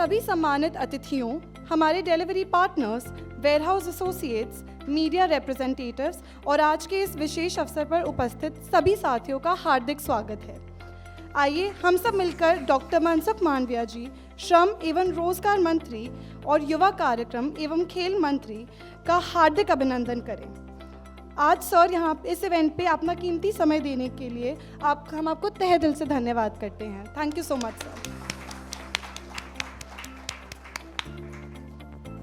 सभी सम्मानित अतिथियों, हमारे delivery partners, warehouse associates, media representatives और आज के इस विशेष अवसर पर उपस्थित सभी साथियों का हार्दिक स्वागत है। आइए हम सब मिलकर डॉक्टर मनसुख मांडविया जी, श्रम एवं रोजगार मंत्री और युवा कार्यक्रम एवं खेल मंत्री का हार्दिक अभिनंदन करें। आज सर यहाँ इस इवेंट पे अपना कीमती समय देने के लिए हम आपको तहे दिल से धन्यवाद करते हैं। Thank you so much sir.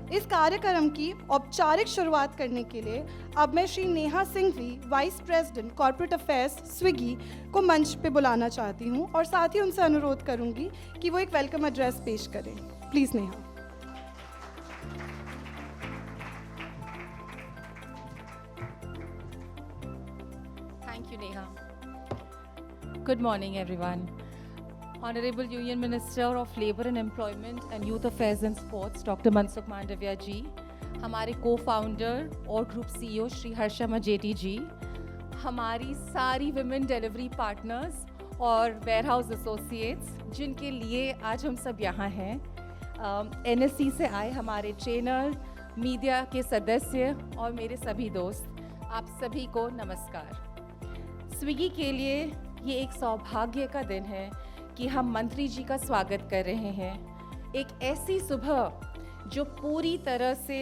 इस कार्यक्रम की औपचारिक शुरुआत करने के लिए अब मैं Shri Neha Singhvi, vice president corporate affairs Swiggy को मंच पे बुलाना चाहती हूँ और साथ ही उनसे अनुरोध करूँगी कि वो एक वेलकम एड्रेस पेश करें। Please Neha. Thank you, Neha. Good morning, everyone. Honorable Union Minister of Labour and Employment and Youth Affairs and Sports, Dr. Mansukh Mandavia जी, हमारे co-founder और group CEO श्री हर्षा मजेटी जी, हमारी सारी women delivery partners और warehouse associates जिनके लिए आज हम सब यहाँ हैं, NSC से आए हमारे ट्रेनर, मीडिया के सदस्य और मेरे सभी दोस्त, आप सभी को नमस्कार। स्विगी के लिए ये एक सौभाग्य का दिन है कि हम मंत्री जी का स्वागत कर रहे हैं। एक ऐसी सुबह जो पूरी तरह से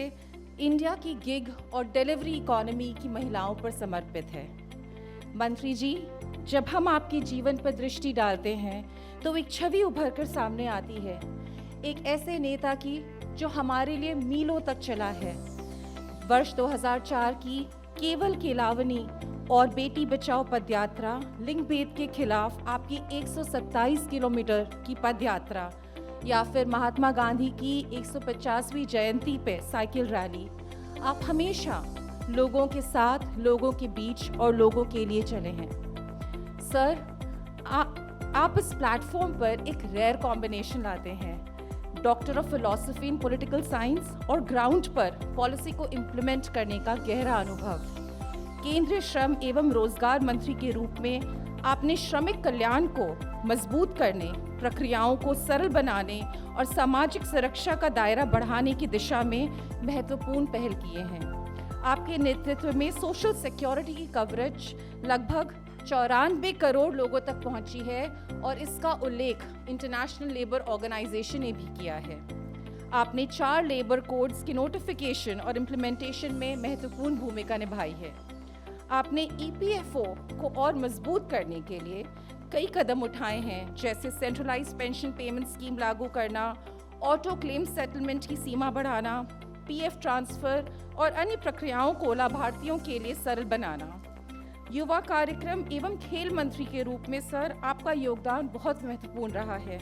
इंडिया की गिग और डिलीवरी इकोनॉमी की महिलाओं पर समर्पित है। मंत्री जी, जब हम आपके जीवन पर दृष्टि डालते हैं तो एक छवि उभर कर सामने आती है, एक ऐसे नेता की जो हमारे लिए मीलों तक चला है। वर्ष 2004 की केवल केलावनी और बेटी बचाओ पदयात्रा, लिंग भेद के खिलाफ आपकी 127 किलोमीटर की पदयात्रा, या फिर महात्मा गांधी की 150वीं जयंती पे साइकिल रैली, आप हमेशा लोगों के साथ, लोगों के बीच और लोगों के लिए चले हैं। सर, आप इस प्लेटफॉर्म पर एक रेयर कॉम्बिनेशन लाते हैं, doctor of philosophy in political science और ग्राउंड पर पॉलिसी को इम्प्लीमेंट करने का गहरा अनुभव। केंद्रीय श्रम एवं रोजगार मंत्री के रूप में आपने श्रमिक कल्याण को मजबूत करने, प्रक्रियाओं को सरल बनाने और सामाजिक सुरक्षा का दायरा बढ़ाने की दिशा में महत्वपूर्ण पहल किए हैं। आपके नेतृत्व में सोशल सिक्योरिटी की कवरेज लगभग 94 करोड़ लोगों तक पहुंची है और इसका उल्लेख इंटरनेशनल लेबर ऑर्गेनाइजेशन ने भी किया है। आपने 4 लेबर कोड्स की नोटिफिकेशन और इम्प्लीमेंटेशन में महत्वपूर्ण भूमिका निभाई है। आपने EPFO को और मजबूत करने के लिए कई कदम उठाए हैं, जैसे सेंट्रलाइज्ड पेंशन पेमेंट स्कीम लागू करना, ऑटो क्लेम सेटलमेंट की सीमा बढ़ाना, PF ट्रांसफ़र और अन्य प्रक्रियाओं को लाभार्थियों के लिए सरल बनाना। युवा कार्यक्रम एवं खेल मंत्री के रूप में सर, आपका योगदान बहुत महत्वपूर्ण रहा है।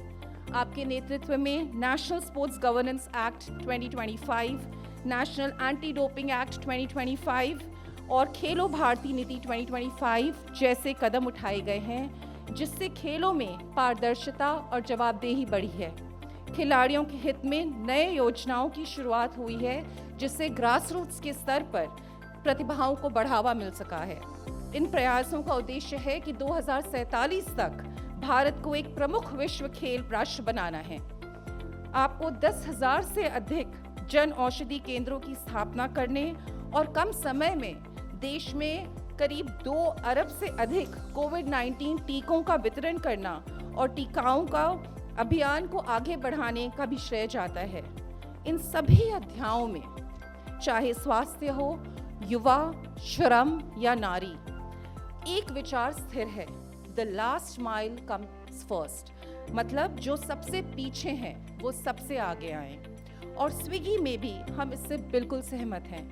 आपके नेतृत्व में national sports governance act 2025, national anti doping act 2025 और खेलो भारती नीति 2025 जैसे कदम उठाए गए हैं, जिससे खेलों में पारदर्शिता और जवाबदेही बढ़ी है। खिलाड़ियों के हित में नए योजनाओं की शुरुआत हुई है, जिससे ग्रास रूट्स के स्तर पर प्रतिभाओं को बढ़ावा मिल सका है। इन प्रयासों का उद्देश्य है कि 2047 तक भारत को एक प्रमुख विश्व खेल राष्ट्र बनाना है। आपको 10,000 से अधिक जन औषधि केंद्रों की स्थापना करने और कम समय में देश में करीब 2 अरब से अधिक कोविड-19 टीकों का वितरण करना और टीकाओं का अभियान को आगे बढ़ाने का भी श्रेय जाता है। इन सभी अध्यायों में, चाहे स्वास्थ्य हो, युवा, श्रम या नारी, एक विचार स्थिर है, the last mile comes first, मतलब जो सबसे पीछे हैं वो सबसे आगे आए। और स्विगी में भी हम इससे बिल्कुल सहमत हैं।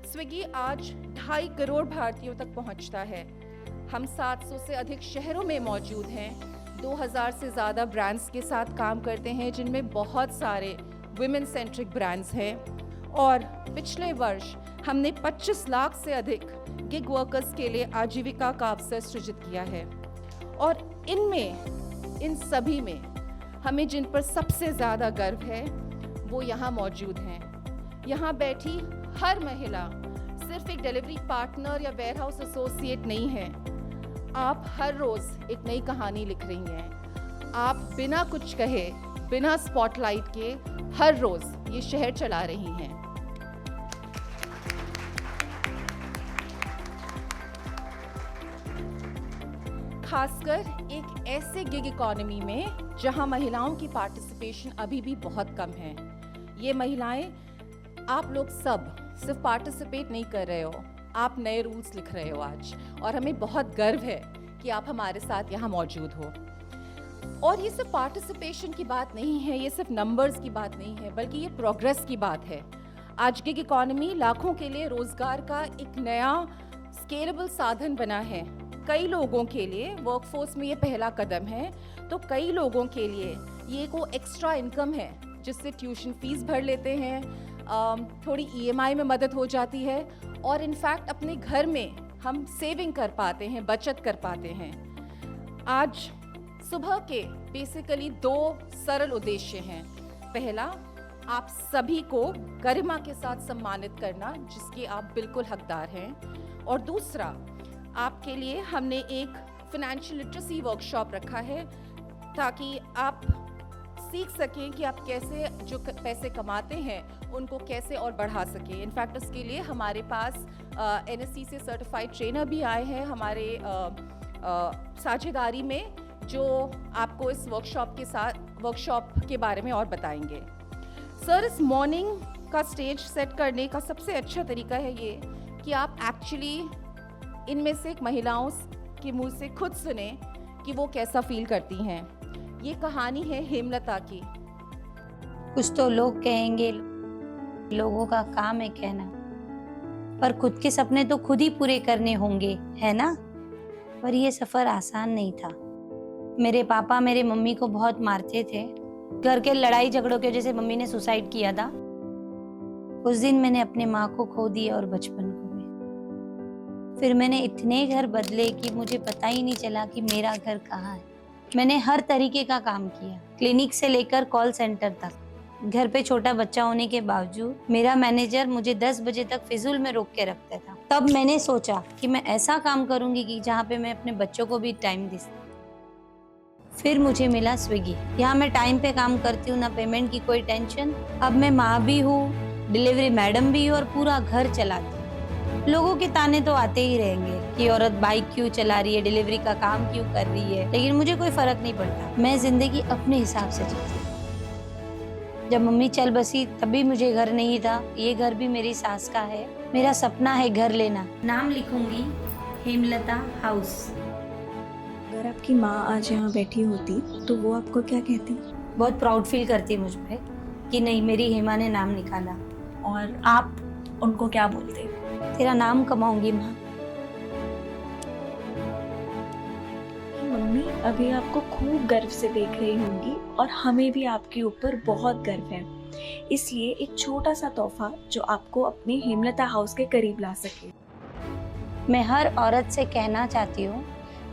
स्विगी आज 2.5 करोड़ भारतीयों तक पहुंचता है। हम 700 से अधिक शहरों में मौजूद हैं, 2000 से ज़्यादा ब्रांड्स के साथ काम करते हैं, जिनमें बहुत सारे वुमेन सेंट्रिक ब्रांड्स हैं। और पिछले वर्ष हमने 25 लाख से अधिक गिग वर्कर्स के लिए आजीविका का अवसर सृजित किया है। और इन सभी में हमें जिन पर सबसे ज़्यादा गर्व है वो यहाँ मौजूद हैं। यहाँ बैठी हर महिला सिर्फ एक डिलीवरी पार्टनर या वेयरहाउस एसोसिएट नहीं है। आप हर रोज़ एक नई कहानी लिख रही हैं। आप बिना कुछ कहे बिना स्पॉटलाइट के हर रोज ये शहर चला रही हैं। खासकर एक ऐसे गिग इकोनॉमी में जहां महिलाओं की पार्टिसिपेशन अभी भी बहुत कम है। ये महिलाएं, आप लोग सब सिर्फ पार्टिसिपेट नहीं कर रहे हो, आप नए रूल्स लिख रहे हो आज, और हमें बहुत गर्व है कि आप हमारे साथ यहाँ मौजूद हो। और ये सिर्फ पार्टिसिपेशन की बात नहीं है, ये सिर्फ नंबर्स की बात नहीं है, बल्कि ये प्रोग्रेस की बात है। आज गिग इकोनॉमी लाखों के लिए रोजगार का एक नया स्केलेबल साधन बना है। कई लोगों के लिए वर्कफोर्स में ये पहला कदम है, तो कई लोगों के लिए ये को एक्स्ट्रा इनकम है जिससे ट्यूशन फीस भर लेते हैं, थोड़ी EMI में मदद हो जाती है, और इनफैक्ट अपने घर में हम सेविंग कर पाते हैं, बचत कर पाते हैं। आज सुबह के बेसिकली 2 सरल उद्देश्य हैं। पहला, आप सभी को गरिमा के साथ सम्मानित करना जिसके आप बिल्कुल हकदार हैं, और दूसरा, आपके लिए हमने एक फाइनेंशियल लिटरेसी वर्कशॉप रखा है ताकि आप सीख सकें कि आप कैसे जो पैसे कमाते हैं उनको कैसे और बढ़ा सकें। इनफैक्ट उसके लिए हमारे पास NSE से सर्टिफाइड ट्रेनर भी आए हैं हमारे साझेदारी में, जो आपको इस वर्कशॉप के बारे में और बताएंगे। सर, इस मॉर्निंग का स्टेज सेट करने का सबसे अच्छा तरीका है ये कि आप एक्चुअली इनमें से एक महिलाओं के मुंह से खुद सुने कि वो कैसा फील करती हैं। ये कहानी है हेमलता की। कुछ तो लोग कहेंगे, लोगों का काम है कहना, पर खुद के सपने तो खुद ही पूरे करने होंगे, है ना। पर ये सफर आसान नहीं था। मेरे पापा मेरे मम्मी को बहुत मारते थे। घर के लड़ाई झगड़ों की वजह से मम्मी ने सुसाइड किया था। उस दिन मैंने अपने माँ को खो दिया और बचपन को भी। फिर मैंने इतने घर बदले कि मुझे पता ही नहीं चला कि मेरा घर कहाँ है। मैंने हर तरीके का काम किया, क्लिनिक से लेकर कॉल सेंटर तक। घर पे छोटा बच्चा होने के बावजूद मेरा मैनेजर मुझे 10 बजे तक फिजूल में रोक के रखता था। तब मैंने सोचा कि मैं ऐसा काम करूंगी कि जहाँ पे मैं अपने बच्चों को भी टाइम दे सकूं। फिर मुझे मिला स्विगी। यहाँ मैं टाइम पे काम करती हूँ, ना पेमेंट की कोई टेंशन। अब मैं माँ भी हूँ, डिलीवरी मैडम भी हूँ और पूरा घर चलाती हूँ। लोगों के ताने तो आते ही रहेंगे कि औरत बाइक क्यों चला रही है, डिलीवरी का काम क्यों कर रही है, लेकिन मुझे कोई फर्क नहीं पड़ता। मैं जिंदगी अपने हिसाब से जीती। जब मम्मी चल बसी तभी मुझे घर नहीं था। ये घर भी मेरी सास का है। मेरा सपना है घर लेना। नाम लिखूंगी हेमलता हाउस। अगर आपकी माँ आज यहाँ बैठी होती तो वो आपको क्या कहती? बहुत प्राउड फील करती मुझ पे कि नहीं, मेरी हेमा ने नाम निकाला। और आप उनको क्या बोलते? तेरा नाम कमाऊंगी माँ। मम्मी अभी आपको खूब गर्व से देख रही होंगी और हमें भी आपके ऊपर बहुत गर्व है। इसलिए एक छोटा सा तोहफा जो आपको अपने हेमलता हाउस के करीब ला सके। मैं हर औरत से कहना चाहती हूँ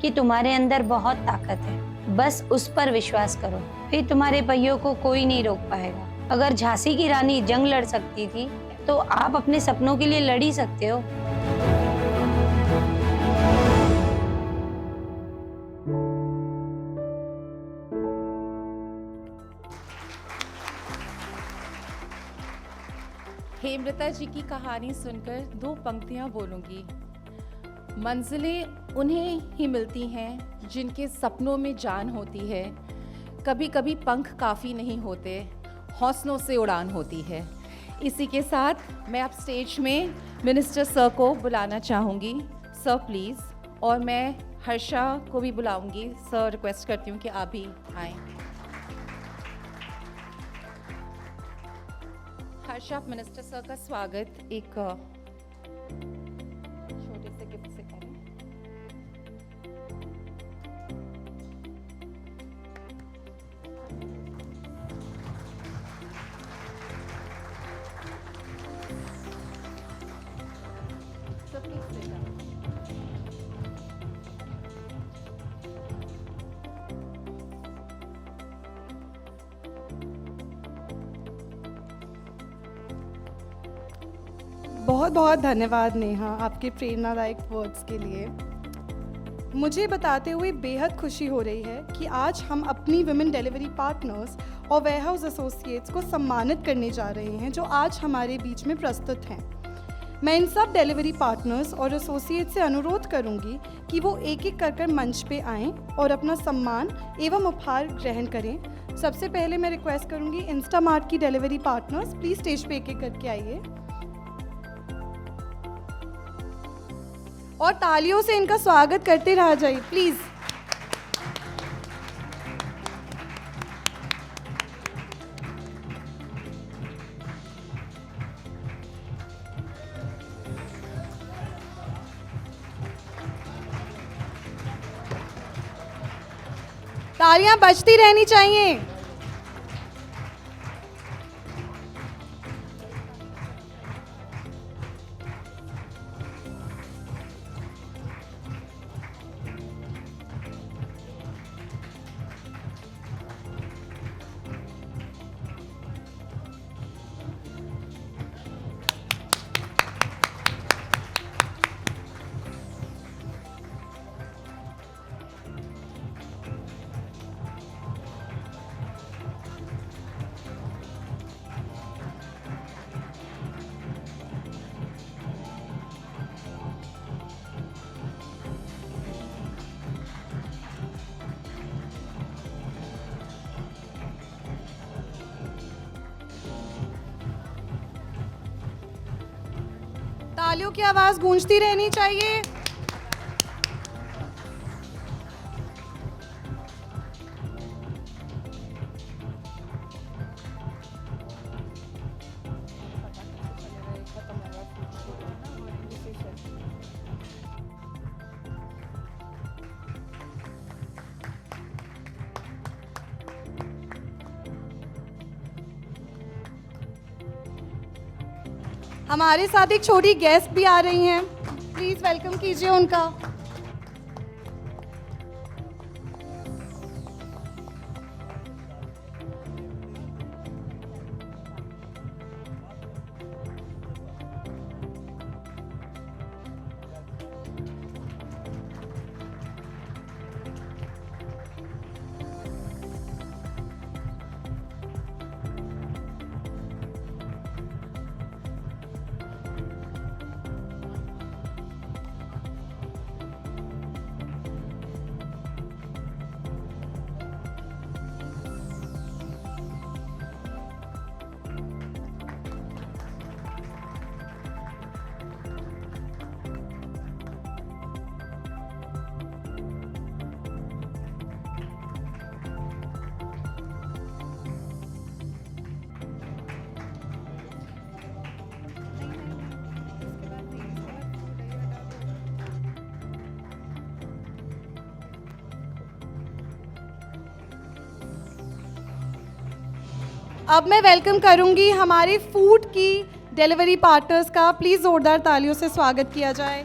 कि तुम्हारे अंदर बहुत ताकत है, बस उस पर विश्वास करो, फिर तुम्हारे पहियों को कोई नहीं रोक पाएगा। अगर झांसी की रानी जंग लड़ सकती थी तो आप अपने सपनों के लिए लड़ ही सकते हो। हेमलता जी की कहानी सुनकर 2 पंक्तियां बोलूंगी। मंजिलें उन्हें ही मिलती हैं जिनके सपनों में जान होती है। कभी कभी पंख काफ़ी नहीं होते, हौसलों से उड़ान होती है। इसी के साथ मैं आप स्टेज में मिनिस्टर सर को बुलाना चाहूँगी। Sir please. और मैं हर्षा को भी बुलाऊंगी। सर, रिक्वेस्ट करती हूँ कि आप भी आएँ। हर्षा, आप मिनिस्टर सर का स्वागत एक छोटे से गिफ्ट से करें। सब प्लीज sit down. बहुत बहुत धन्यवाद नेहा, आपके प्रेरणादायक वर्ड्स के लिए। मुझे बताते हुए बेहद खुशी हो रही है कि आज हम अपनी विमेन डिलीवरी पार्टनर्स और वेयरहाउस एसोसिएट्स को सम्मानित करने जा रहे हैं जो आज हमारे बीच में प्रस्तुत हैं। मैं इन सब डिलीवरी पार्टनर्स और एसोसिएट से अनुरोध करूंगी कि वो एक एक कर मंच पे आएं और अपना सम्मान एवं उपहार ग्रहण करें। सबसे पहले मैं रिक्वेस्ट करूंगी इंस्टामार्ट की डिलीवरी पार्टनर्स, प्लीज़ स्टेज पे एक एक करके आइए और तालियों से इनका स्वागत करते रहा जाइए प्लीज़। तालियां बजती रहनी चाहिए। तालियों की आवाज गूंजती रहनी चाहिए। हमारे साथ एक छोटी गेस्ट भी आ रही हैं, प्लीज वेलकम कीजिए उनका। अब मैं वेलकम करूंगी हमारे फूड की डिलीवरी पार्टनर्स का, प्लीज जोरदार तालियों से स्वागत किया जाए।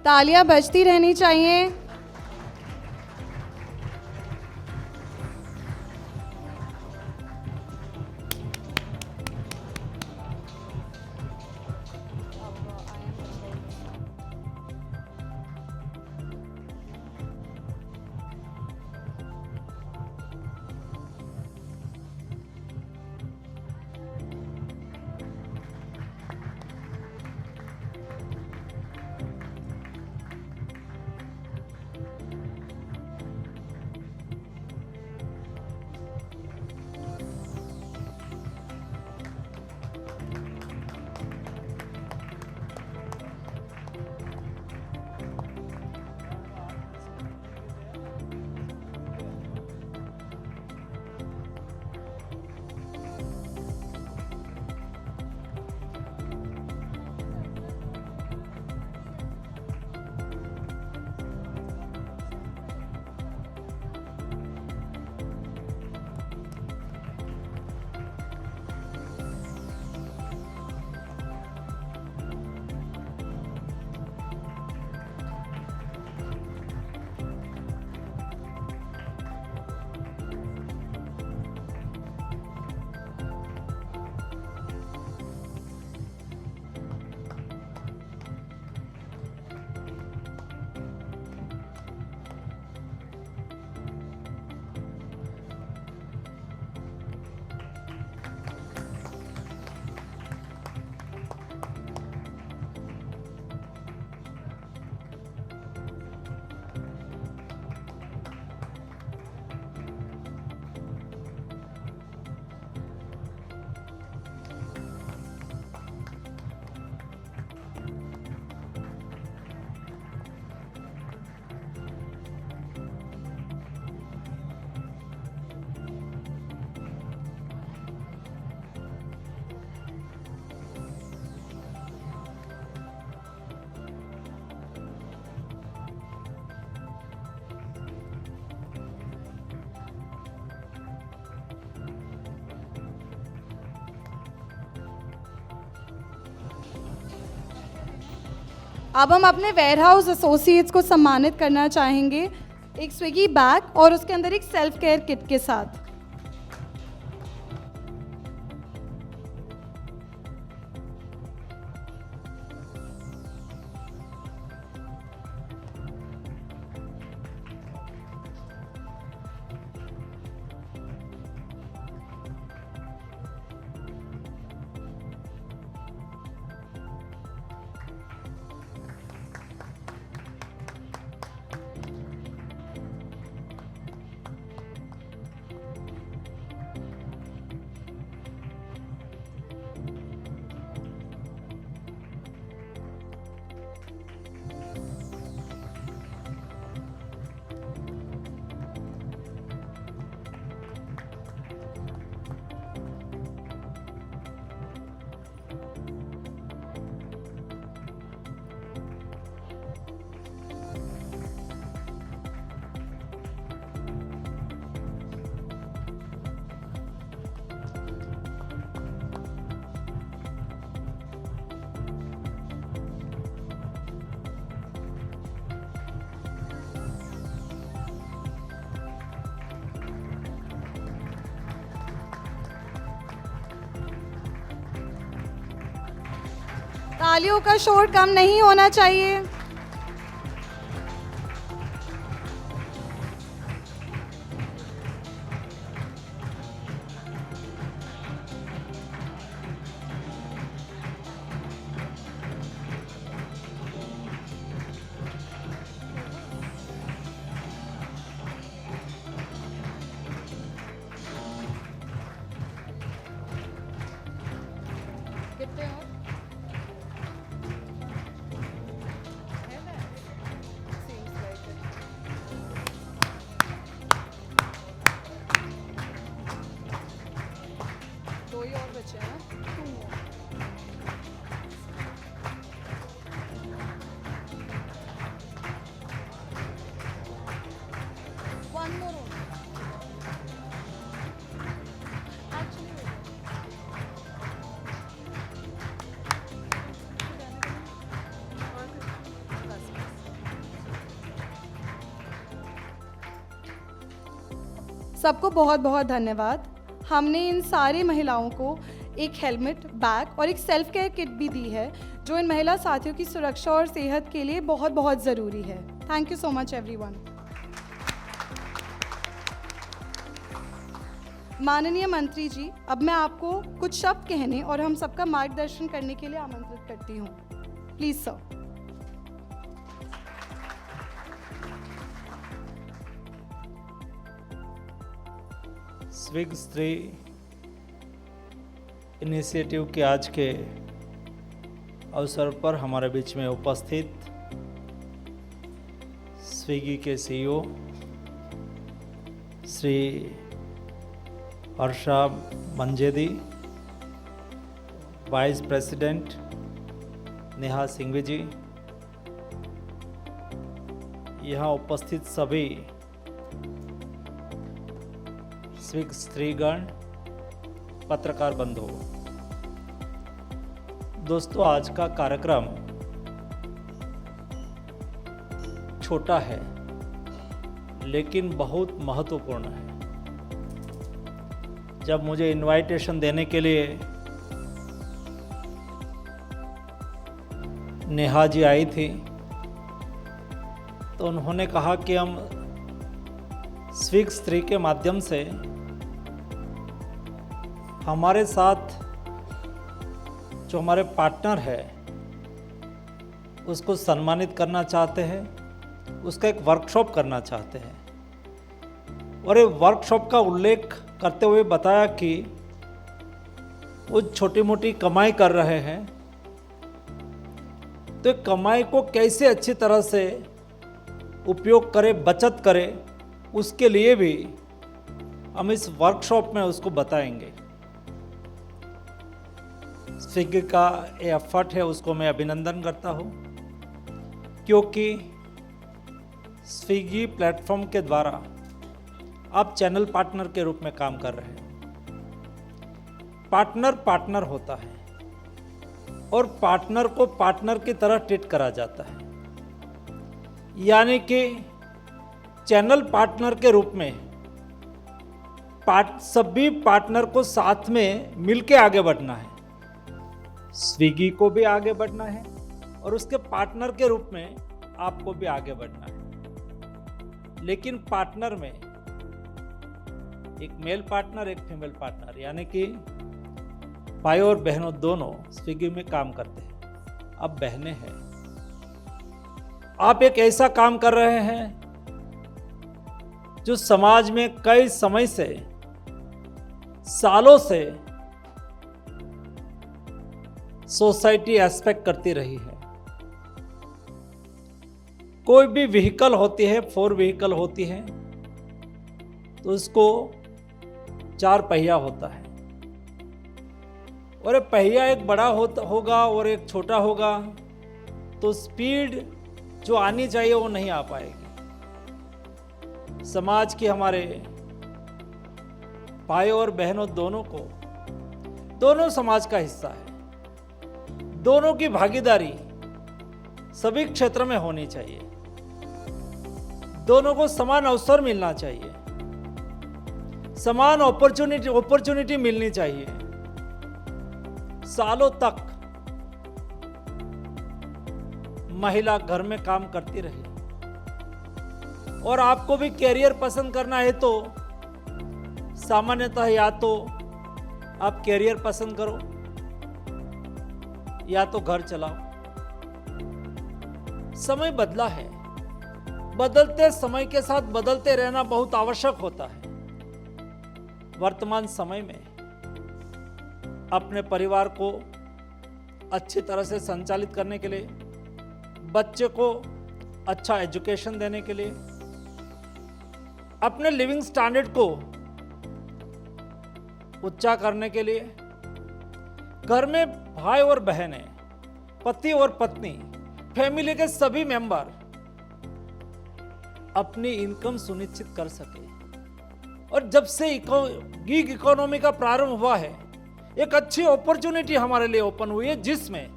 तालियां बजती रहनी चाहिए। अब हम अपने वेयरहाउस एसोसिएट्स को सम्मानित करना चाहेंगे एक स्विगी बैग और उसके अंदर एक सेल्फ केयर किट के साथ। तालियों का शोर कम नहीं होना चाहिए। कितने हो? दो ही और बचे हैं। One more only. Actually, सबको बहुत बहुत धन्यवाद। हमने इन सारी महिलाओं को एक हेलमेट, बैग और एक सेल्फ केयर किट भी दी है जो इन महिला साथियों की सुरक्षा और सेहत के लिए बहुत बहुत ज़रूरी है। Thank you so much everyone. माननीय मंत्री जी, अब मैं आपको कुछ शब्द कहने और हम सबका मार्गदर्शन करने के लिए आमंत्रित करती हूँ। Please sir. स्विग स्त्री इनिशिएटिव के आज के अवसर पर हमारे बीच में उपस्थित स्विगी के CEO Shri Harsha Majety, vice president Neha Singhvi ji, यहाँ उपस्थित सभी स्विग स्त्रीगण, पत्रकार बंधु, दोस्तों, आज का कार्यक्रम छोटा है लेकिन बहुत महत्वपूर्ण है। जब मुझे इनवाइटेशन देने के लिए नेहा जी आई थी तो उन्होंने कहा कि हम स्विग स्त्री के माध्यम से हमारे साथ जो हमारे पार्टनर है उसको सम्मानित करना चाहते हैं, उसका एक वर्कशॉप करना चाहते हैं। और ये वर्कशॉप का उल्लेख करते हुए बताया कि वो छोटी मोटी कमाई कर रहे हैं, तो कमाई को कैसे अच्छी तरह से उपयोग करें, बचत करें, उसके लिए भी हम इस वर्कशॉप में उसको बताएंगे। स्विगी का ये एफर्ट है, उसको मैं अभिनंदन करता हूँ, क्योंकि स्विगी प्लेटफॉर्म के द्वारा आप चैनल पार्टनर के रूप में काम कर रहे हैं। पार्टनर होता है, और पार्टनर को पार्टनर की तरह ट्रीट करा जाता है, यानी कि चैनल पार्टनर के रूप में सभी पार्टनर को साथ में मिलके आगे बढ़ना है। स्विगी को भी आगे बढ़ना है और उसके पार्टनर के रूप में आपको भी आगे बढ़ना है। लेकिन पार्टनर में एक मेल पार्टनर, एक फीमेल पार्टनर, यानी कि भाई और बहनों दोनों स्विगी में काम करते हैं। अब बहनें हैं, आप एक ऐसा काम कर रहे हैं जो समाज में कई समय से, सालों से सोसाइटी एक्सपेक्ट करती रही है। कोई भी व्हीकल होती है, 4 व्हीकल होती है, तो उसको 4 पहिया होता है और एक पहिया एक बड़ा होगा और एक छोटा होगा, तो स्पीड जो आनी चाहिए वो नहीं आ पाएगी। समाज की हमारे भाई और बहनों दोनों समाज का हिस्सा है। दोनों की भागीदारी सभी क्षेत्र में होनी चाहिए। दोनों को समान अवसर मिलना चाहिए, समान अपॉर्चुनिटी मिलनी चाहिए। सालों तक महिला घर में काम करती रही और आपको भी कैरियर पसंद करना है तो सामान्यतः या तो आप कैरियर पसंद करो या तो घर चलाओ। समय बदला है, बदलते समय के साथ बदलते रहना बहुत आवश्यक होता है। वर्तमान समय में अपने परिवार को अच्छी तरह से संचालित करने के लिए, बच्चे को अच्छा एजुकेशन देने के लिए, अपने लिविंग स्टैंडर्ड को ऊंचा करने के लिए घर में भाई और बहनें, पति और पत्नी, फैमिली के सभी मेंबर अपनी इनकम सुनिश्चित कर सके। और जब से गीग इकोनॉमी का प्रारंभ हुआ है, एक अच्छी अपॉर्चुनिटी हमारे लिए ओपन हुई है, जिसमें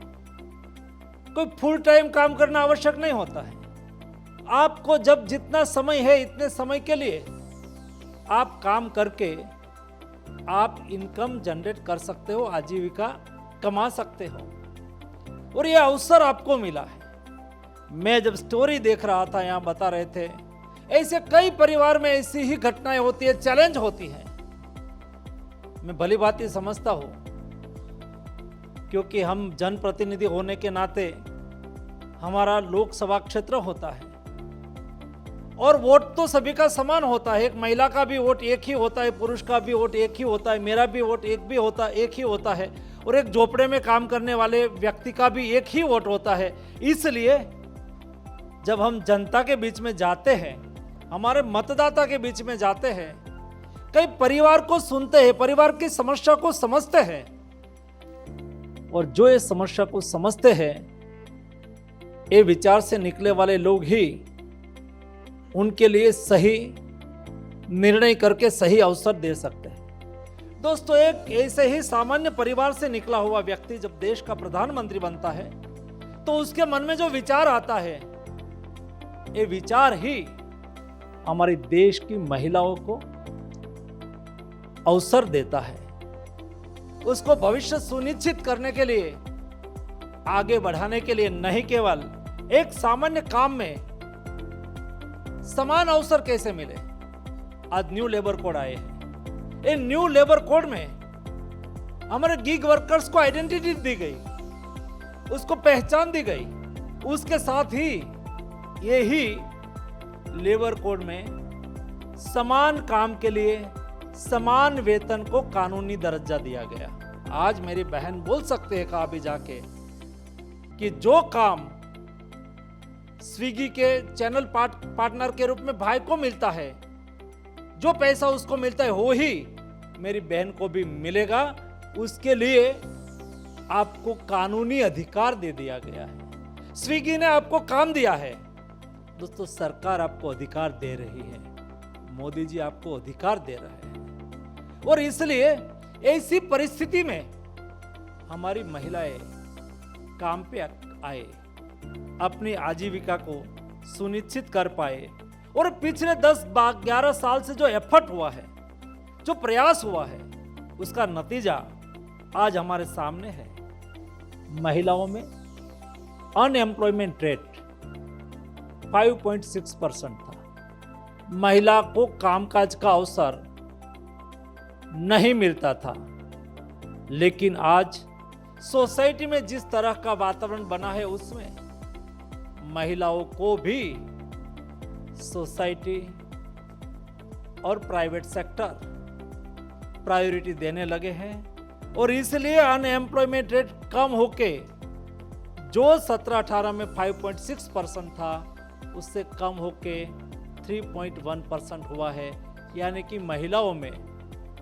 कोई फुल टाइम काम करना आवश्यक नहीं होता है। आपको जब जितना समय है इतने समय के लिए आप काम करके आप इनकम जनरेट कर सकते हो, आजीविका कमा सकते हो, और यह अवसर आपको मिला है। मैं जब स्टोरी देख रहा था, यहां बता रहे थे, ऐसे कई परिवार में ऐसी ही घटनाएं होती है, चैलेंज होती है। मैं भली भांति समझता हूं, क्योंकि हम जनप्रतिनिधि होने के नाते हमारा लोकसभा क्षेत्र होता है और वोट तो सभी का समान होता है। एक महिला का भी वोट एक ही होता है, पुरुष का भी वोट एक ही होता है, मेरा भी वोट एक ही होता है, और एक झोपड़े में काम करने वाले व्यक्ति का भी एक ही वोट होता है। इसलिए जब हम जनता के बीच में जाते हैं, हमारे मतदाता के बीच में जाते हैं, कई परिवार को सुनते हैं, परिवार की समस्या को समझते हैं, और जो ये समस्या को समझते हैं, ये विचार से निकले वाले लोग ही उनके लिए सही निर्णय करके सही अवसर दे सकते हैं। दोस्तों, एक ऐसे ही सामान्य परिवार से निकला हुआ व्यक्ति जब देश का प्रधानमंत्री बनता है, तो उसके मन में जो विचार आता है, ये विचार ही हमारे देश की महिलाओं को अवसर देता है। उसको भविष्य सुनिश्चित करने के लिए, आगे बढ़ाने के लिए, नहीं केवल एक सामान्य काम में समान अवसर कैसे मिले। आज न्यू लेबर कोड आए हैं। इन न्यू लेबर कोड में हमारे गिग वर्कर्स को आइडेंटिटी दी गई, उसको पहचान दी गई। उसके साथ ही यही लेबर कोड में समान काम के लिए समान वेतन को कानूनी दर्जा दिया गया। आज मेरी बहन बोल सकते हैं कहा भी जाके कि जो काम स्विगी के चैनल पार्टनर के रूप में भाई को मिलता है, जो पैसा उसको मिलता है, वो ही मेरी बहन को भी मिलेगा। उसके लिए आपको कानूनी अधिकार दे दिया गया है। स्विगी ने आपको काम दिया है। दोस्तों, सरकार आपको अधिकार दे रही है, मोदी जी आपको अधिकार दे रहे हैं। और इसलिए ऐसी परिस्थिति में हमारी महिलाएं काम पे आए, अपनी आजीविका को सुनिश्चित कर पाए। और पिछले 10-11 साल से जो एफर्ट हुआ है, जो प्रयास हुआ है, उसका नतीजा आज हमारे सामने है। महिलाओं में अनएम्प्लॉयमेंट रेट 5.6% था। महिला को कामकाज का अवसर नहीं मिलता था, लेकिन आज सोसाइटी में जिस तरह का वातावरण बना है, उसमें महिलाओं को भी सोसाइटी और प्राइवेट सेक्टर प्रायोरिटी देने लगे हैं। और इसलिए अनएम्प्लॉयमेंट रेट कम होके जो 17-18 में 5.6% था, उससे कम होके 3.1% हुआ है। यानी कि महिलाओं में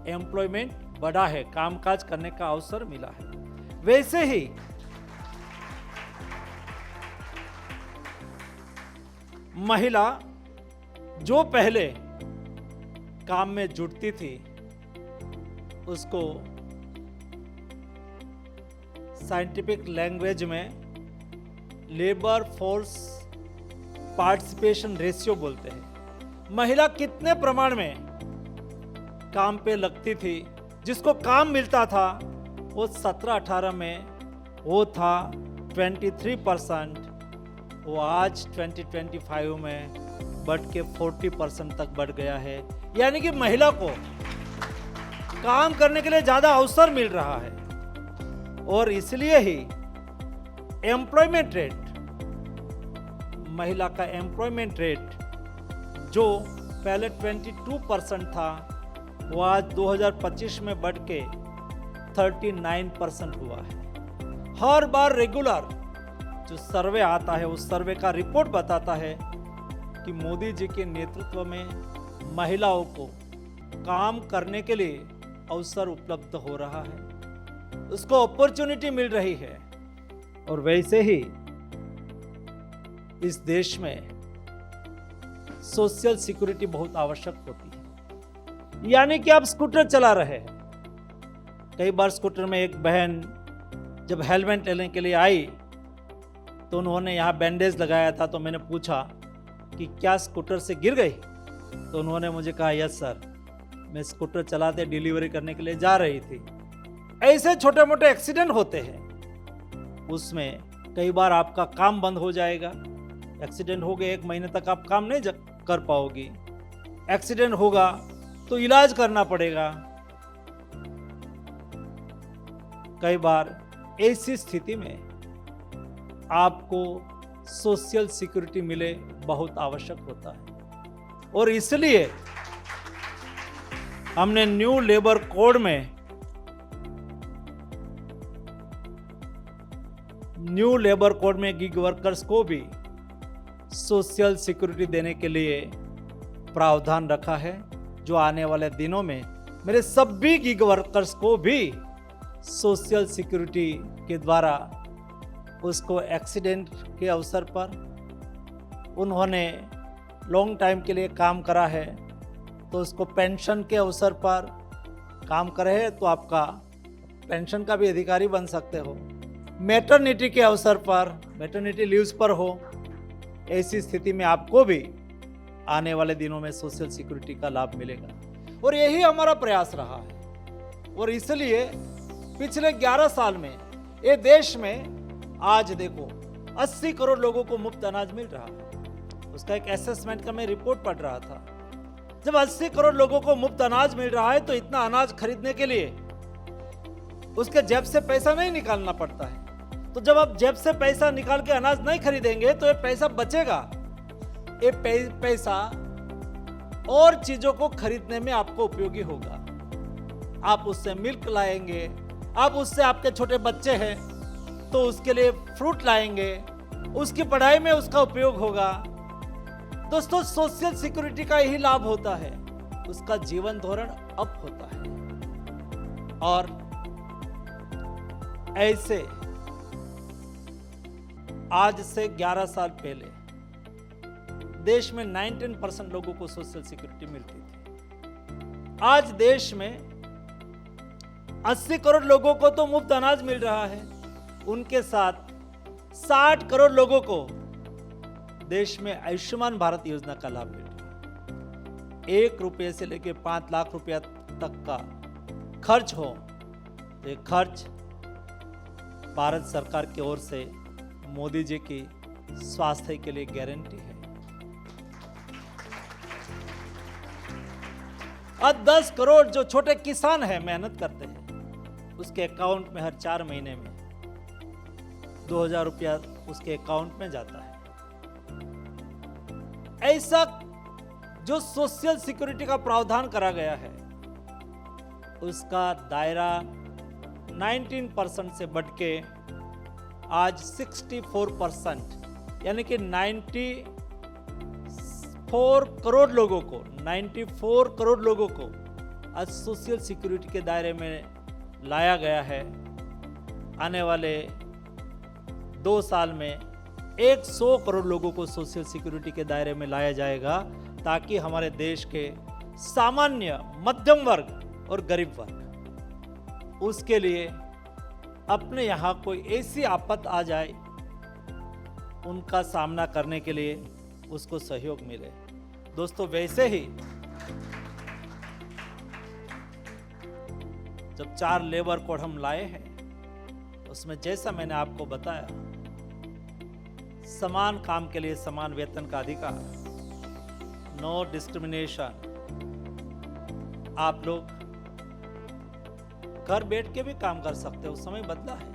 एम्प्लॉयमेंट बढ़ा है, कामकाज करने का अवसर मिला है। वैसे ही महिला जो पहले काम में जुटती थी, उसको साइंटिफिक लैंग्वेज में लेबर फोर्स पार्टिसिपेशन रेशियो बोलते हैं। महिला कितने प्रमाण में काम पे लगती थी, जिसको काम मिलता था, वो 17-18 में वो था 23%, वो आज 2025 में बढ़ के 40% तक बढ़ गया है। यानी कि महिला को काम करने के लिए ज्यादा अवसर मिल रहा है। और इसलिए ही एम्प्लॉयमेंट रेट, महिला का एम्प्लॉयमेंट रेट जो पहले 22% था, वो आज 2025 में बढ़ के 39% हुआ है। हर बार रेगुलर जो सर्वे आता है, उस सर्वे का रिपोर्ट बताता है कि मोदी जी के नेतृत्व में महिलाओं को काम करने के लिए अवसर उपलब्ध हो रहा है, उसको अपॉर्चुनिटी मिल रही है। और वैसे ही इस देश में सोशल सिक्योरिटी बहुत आवश्यक होती है। यानी कि आप स्कूटर चला रहे हैं, कई बार स्कूटर में एक बहन जब हेलमेट लेने के लिए आई तो उन्होंने यहाँ बैंडेज लगाया था, तो मैंने पूछा कि क्या स्कूटर से गिर गई? तो उन्होंने मुझे कहा, यस सर, मैं स्कूटर चलाते डिलीवरी करने के लिए जा रही थी। ऐसे छोटे मोटे एक्सीडेंट होते हैं, उसमें कई बार आपका काम बंद हो जाएगा। एक्सीडेंट हो गए, 1 महीने तक आप काम नहीं कर पाओगी। एक्सीडेंट होगा तो इलाज करना पड़ेगा। कई बार ऐसी स्थिति में आपको सोशल सिक्योरिटी मिले बहुत आवश्यक होता है। और इसलिए हमने न्यू लेबर कोड में गिग वर्कर्स को भी सोशल सिक्योरिटी देने के लिए प्रावधान रखा है, जो आने वाले दिनों में मेरे सभी गिग वर्कर्स को भी सोशल सिक्योरिटी के द्वारा उसको एक्सीडेंट के अवसर पर, उन्होंने लॉन्ग टाइम के लिए काम करा है तो उसको पेंशन के अवसर पर काम करे है तो आपका पेंशन का भी अधिकारी बन सकते हो। मैटरनिटी के अवसर पर, मैटरनिटी लीव्स पर हो, ऐसी स्थिति में आपको भी आने वाले दिनों में सोशल सिक्योरिटी का लाभ मिलेगा। और यही हमारा प्रयास रहा है। और इसलिए पिछले 11 साल में ये देश में आज देखो 80 करोड़ लोगों को मुफ्त अनाज मिल रहा है। उसका एक असेसमेंट का मैं रिपोर्ट पढ़ रहा था। जब 80 करोड़ लोगों को मुफ्त अनाज मिल रहा है तो इतना अनाज खरीदने के लिए उसके जेब से पैसा नहीं निकालना पड़ता है। तो जब आप जेब से पैसा निकाल के अनाज नहीं खरीदेंगे तो ये पैसा बचेगा। ये पैसा और चीजों को खरीदने में आपको उपयोगी होगा। आप उससे मिल्क लाएंगे, आप उससे, आपके छोटे बच्चे हैं तो उसके लिए फ्रूट लाएंगे, उसकी पढ़ाई में उसका उपयोग होगा। दोस्तों, सोशल सिक्योरिटी का यही लाभ होता है, उसका जीवन धोरण अप होता है। और ऐसे आज से 11 साल पहले देश में 19% लोगों को सोशल सिक्योरिटी मिलती थी। आज देश में 80 करोड़ लोगों को तो मुफ्त अनाज मिल रहा है, उनके साथ 60 करोड़ लोगों को देश में आयुष्मान भारत योजना का लाभ मिल रहा है। 1 रुपये से लेकर 5 लाख रुपया तक का खर्च हो, तो ये खर्च भारत सरकार की ओर से मोदी जी की स्वास्थ्य के लिए गारंटी है। और 10 करोड़ जो छोटे किसान हैं, मेहनत करते हैं, उसके अकाउंट में हर 4 महीने में 2000 रुपया उसके अकाउंट में जाता है। ऐसा जो सोशल सिक्योरिटी का प्रावधान करा गया है, उसका दायरा 19% से बढ़ के आज 64%, यानी कि 94 करोड़ लोगों को आज सोशल सिक्योरिटी के दायरे में लाया गया है। आने वाले 2 साल में 100 करोड़ लोगों को सोशल सिक्योरिटी के दायरे में लाया जाएगा, ताकि हमारे देश के सामान्य, मध्यम वर्ग और गरीब वर्ग उसके लिए अपने यहाँ कोई ऐसी आफत आ जाए, उनका सामना करने के लिए उसको सहयोग मिले। दोस्तों, वैसे ही जब 4 लेबर कोड हम लाए हैं, उसमें जैसा मैंने आपको बताया, समान काम के लिए समान वेतन का अधिकार, नो डिस्क्रिमिनेशन। आप लोग घर बैठ के भी काम कर सकते हो, समय बदला है।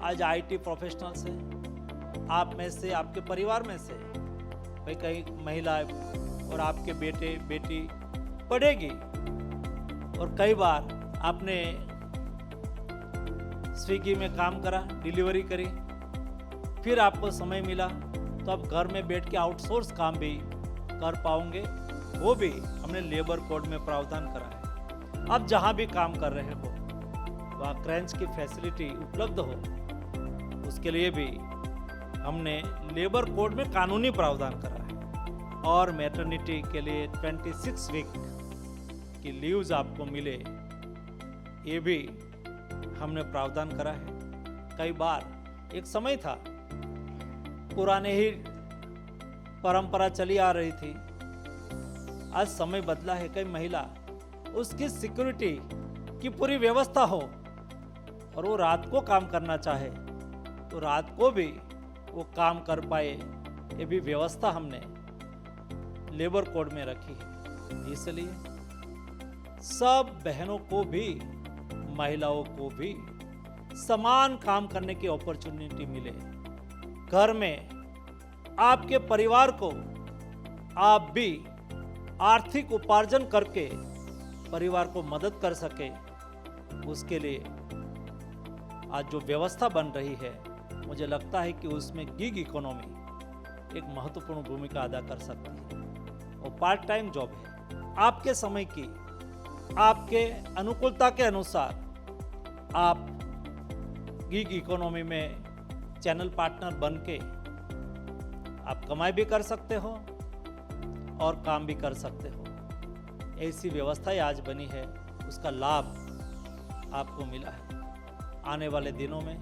आज आईटी प्रोफेशनल्स हैं, आप में से, आपके परिवार में से भाई कई महिला और आपके बेटे बेटी पढ़ेगी, और कई बार आपने स्विगी में काम करा, डिलीवरी करी, फिर आपको समय मिला तो आप घर में बैठ के आउटसोर्स काम भी कर पाओगे। वो भी हमने लेबर कोड में प्रावधान करा है। अब जहां भी काम कर रहे हो वहाँ क्रंच की फैसिलिटी उपलब्ध हो, उसके लिए भी हमने लेबर कोड में कानूनी प्रावधान करा है। और मैटरनिटी के लिए 26 वीक की लीव्स आपको मिले, ये भी हमने प्रावधान करा है। कई बार एक समय था, पुराने ही परंपरा चली आ रही थी, आज समय बदला है। कई महिला, उसकी सिक्योरिटी की पूरी व्यवस्था हो और वो रात को काम करना चाहे तो रात को भी वो काम कर पाए, ये भी व्यवस्था हमने लेबर कोड में रखी है। इसलिए सब बहनों को भी, महिलाओं को भी समान काम करने की अपॉर्चुनिटी मिले। घर में आपके परिवार को आप भी आर्थिक उपार्जन करके परिवार को मदद कर सके, उसके लिए आज जो व्यवस्था बन रही है, मुझे लगता है कि उसमें गिग इकोनॉमी एक महत्वपूर्ण भूमिका अदा कर सकती है। और पार्ट टाइम जॉब है, आपके समय की, आपके अनुकूलता के अनुसार आप गिग इकोनॉमी में चैनल पार्टनर बन के आप कमाई भी कर सकते हो और काम भी कर सकते हो। ऐसी व्यवस्था आज बनी है, उसका लाभ आपको मिला है। आने वाले दिनों में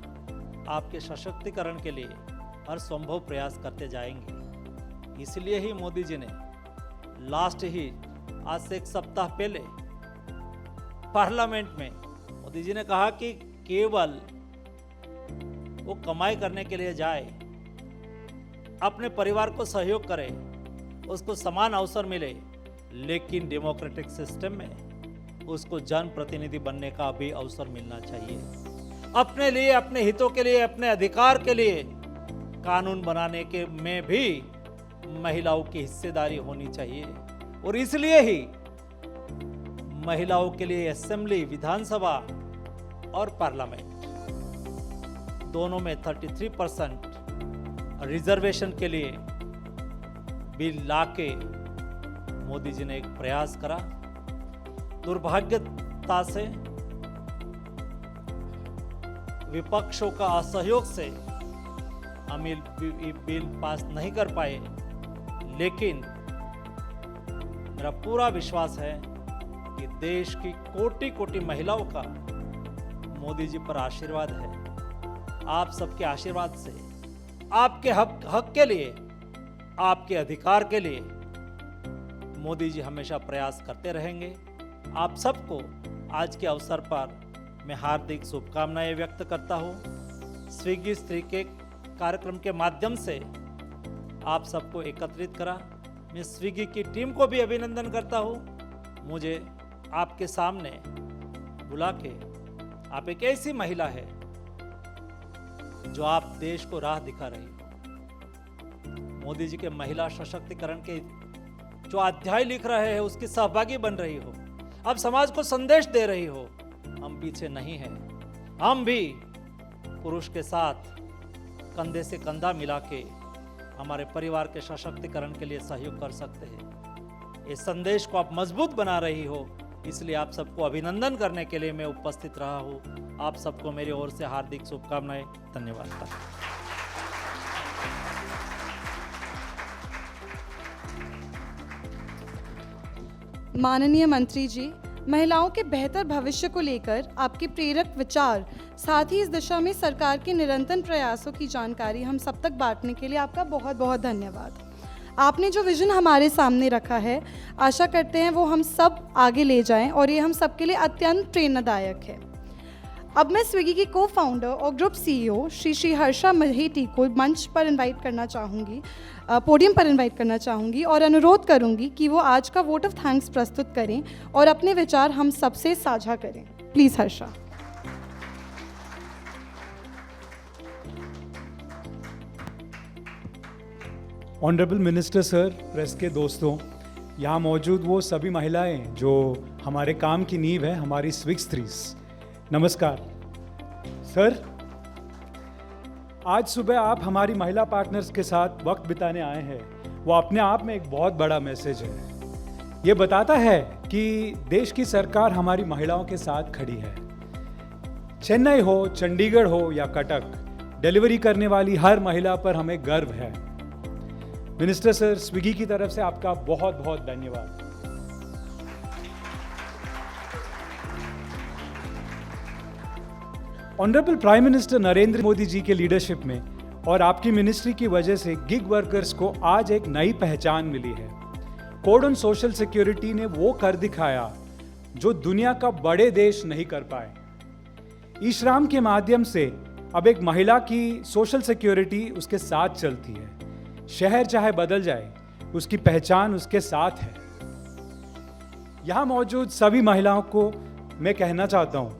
आपके सशक्तिकरण के लिए हर संभव प्रयास करते जाएंगे। इसलिए ही मोदी जी ने आज से 1 सप्ताह पहले पार्लियामेंट में मोदी जी ने कहा कि केवल वो कमाई करने के लिए जाए, अपने परिवार को सहयोग करे, उसको समान अवसर मिले, लेकिन डेमोक्रेटिक सिस्टम में उसको जनप्रतिनिधि बनने का भी अवसर मिलना चाहिए। अपने लिए, अपने हितों के लिए, अपने अधिकार के लिए कानून बनाने के में भी महिलाओं की हिस्सेदारी होनी चाहिए। और इसलिए ही महिलाओं के लिए असेंबली, विधानसभा और पार्लियामेंट दोनों में 33% रिजर्वेशन के लिए बिल लाके मोदी जी ने एक प्रयास करा। दुर्भाग्यता से विपक्षों का असहयोग से हम ये बिल पास नहीं कर पाए, लेकिन मेरा पूरा विश्वास है कि देश की कोटि कोटि महिलाओं का मोदी जी पर आशीर्वाद है। आप सबके आशीर्वाद से आपके हक के लिए, आपके अधिकार के लिए मोदी जी हमेशा प्रयास करते रहेंगे। आप सबको आज के अवसर पर मैं हार्दिक शुभकामनाएं व्यक्त करता हूं। स्विगी स्त्री के कार्यक्रम के माध्यम से आप सबको एकत्रित करा। मैं स्विगी की टीम को भी अभिनंदन करता हूं। मुझे आपके सामने बुला के, आप एक ऐसी महिला है जो आप देश को राह दिखा रही हो। मोदी जी के महिला सशक्तिकरण के जो अध्याय लिख रहे हैं उसकी सहभागी बन रही हो। आप समाज को संदेश दे रही हो। हम पीछे नहीं हैं। हम भी पुरुष के साथ कंधे से कंधा मिला के हमारे परिवार के सशक्तिकरण के लिए सहयोग कर सकते हैं। इस संदेश को आप मजबूत बना रही हो, इसलिए आप सबको अभिनंदन करने के लिए मैं उपस्थित रहा हूँ। आप सबको मेरी ओर से हार्दिक शुभकामनाएं। धन्यवाद। माननीय मंत्री जी, महिलाओं के बेहतर भविष्य को लेकर आपके प्रेरक विचार, साथ ही इस दिशा में सरकार के निरंतर प्रयासों की जानकारी हम सब तक बांटने के लिए आपका बहुत बहुत धन्यवाद। आपने जो विजन हमारे सामने रखा है, आशा करते हैं वो हम सब आगे ले जाएं और ये हम सबके लिए अत्यंत प्रेरणादायक है। अब मैं स्विगी की को फाउंडर और ग्रुप सीईओ श्री हर्षा महेटी को मंच पर इनवाइट करना चाहूँगी, पोडियम पर इनवाइट करना चाहूँगी और अनुरोध करूँगी कि वो आज का वोट ऑफ थैंक्स प्रस्तुत करें और अपने विचार हम सबसे साझा करें। Please Harsha. Honourable minister sir, press के दोस्तों, यहाँ मौजूद वो सभी महिलाएं जो हमारे काम की नींव है, हमारी स्विगी स्त्रीज, नमस्कार। सर, आज सुबह आप हमारी महिला पार्टनर्स के साथ वक्त बिताने आए हैं, वो अपने आप में एक बहुत बड़ा मैसेज है। ये बताता है कि देश की सरकार हमारी महिलाओं के साथ खड़ी है। चेन्नई हो, चंडीगढ़ हो या कटक, डिलीवरी करने वाली हर महिला पर हमें गर्व है। मिनिस्टर सर, स्विगी की तरफ से आपका बहुत बहुत धन्यवाद। Honourable prime minister Narendra Modi ji के लीडरशिप में और आपकी मिनिस्ट्री की वजह से गिग वर्कर्स को आज एक नई पहचान मिली है। कोड ऑन सोशल सिक्योरिटी ने वो कर दिखाया जो दुनिया का बड़े देश नहीं कर पाए। ई श्रम के माध्यम से अब एक महिला की सोशल सिक्योरिटी उसके साथ चलती है। शहर चाहे बदल जाए, उसकी पहचान उसके साथ है। यहां मौजूद सभी महिलाओं को मैं कहना चाहता हूं,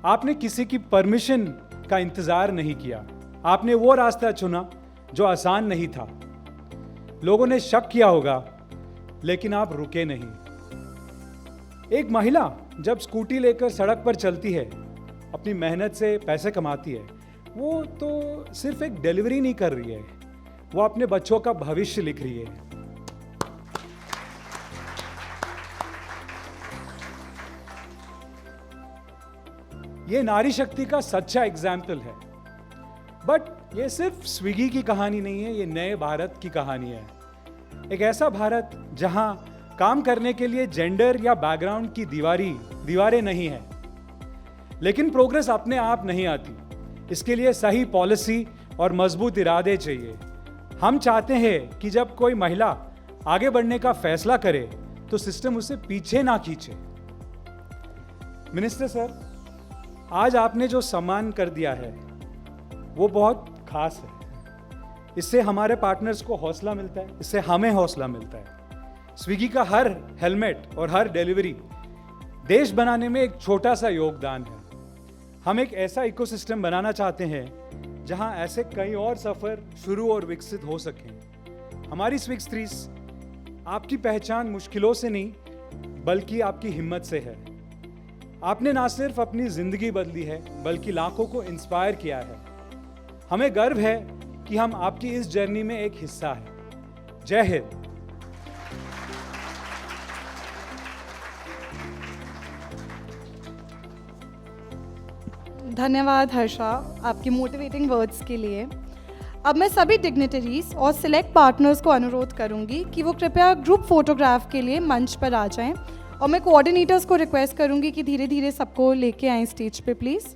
आपने किसी की परमिशन का इंतजार नहीं किया। आपने वो रास्ता चुना जो आसान नहीं था। लोगों ने शक किया होगा, लेकिन आप रुके नहीं। एक महिला जब स्कूटी लेकर सड़क पर चलती है, अपनी मेहनत से पैसे कमाती है, वो तो सिर्फ एक डिलीवरी नहीं कर रही है, वो अपने बच्चों का भविष्य लिख रही है। ये नारी शक्ति का सच्चा एग्जाम्पल है। बट ये सिर्फ स्विगी की कहानी नहीं है, ये नए भारत की कहानी है। एक ऐसा भारत जहां काम करने के लिए जेंडर या बैकग्राउंड की दीवारें नहीं है। लेकिन प्रोग्रेस अपने आप नहीं आती, इसके लिए सही पॉलिसी और मजबूत इरादे चाहिए। हम चाहते हैं कि जब कोई महिला आगे बढ़ने का फैसला करे तो सिस्टम उसे पीछे ना खींचे। मिनिस्टर सर, आज आपने जो सम्मान कर दिया है वो बहुत खास है। इससे हमारे पार्टनर्स को हौसला मिलता है, इससे हमें हौसला मिलता है। स्विगी का हर हेलमेट और हर डिलीवरी देश बनाने में एक छोटा सा योगदान है। हम एक ऐसा इकोसिस्टम बनाना चाहते हैं जहां ऐसे कई और सफर शुरू और विकसित हो सकें। हमारी स्विगी स्त्रीज, आपकी पहचान मुश्किलों से नहीं बल्कि आपकी हिम्मत से है। आपने ना सिर्फ अपनी जिंदगी बदली है बल्कि लाखों को इंस्पायर किया है। हमें गर्व है कि हम आपकी इस जर्नी में एक हिस्सा हैं। जय हिंद। धन्यवाद हर्षा, आपके मोटिवेटिंग वर्ड्स के लिए। अब मैं सभी डिग्निटरीज और सिलेक्ट पार्टनर्स को अनुरोध करूंगी कि वो कृपया ग्रुप फोटोग्राफ के लिए मंच पर आ जाएं और मैं कोऑर्डिनेटर्स को रिक्वेस्ट करूंगी कि धीरे धीरे सबको लेके आएं स्टेज पे प्लीज़।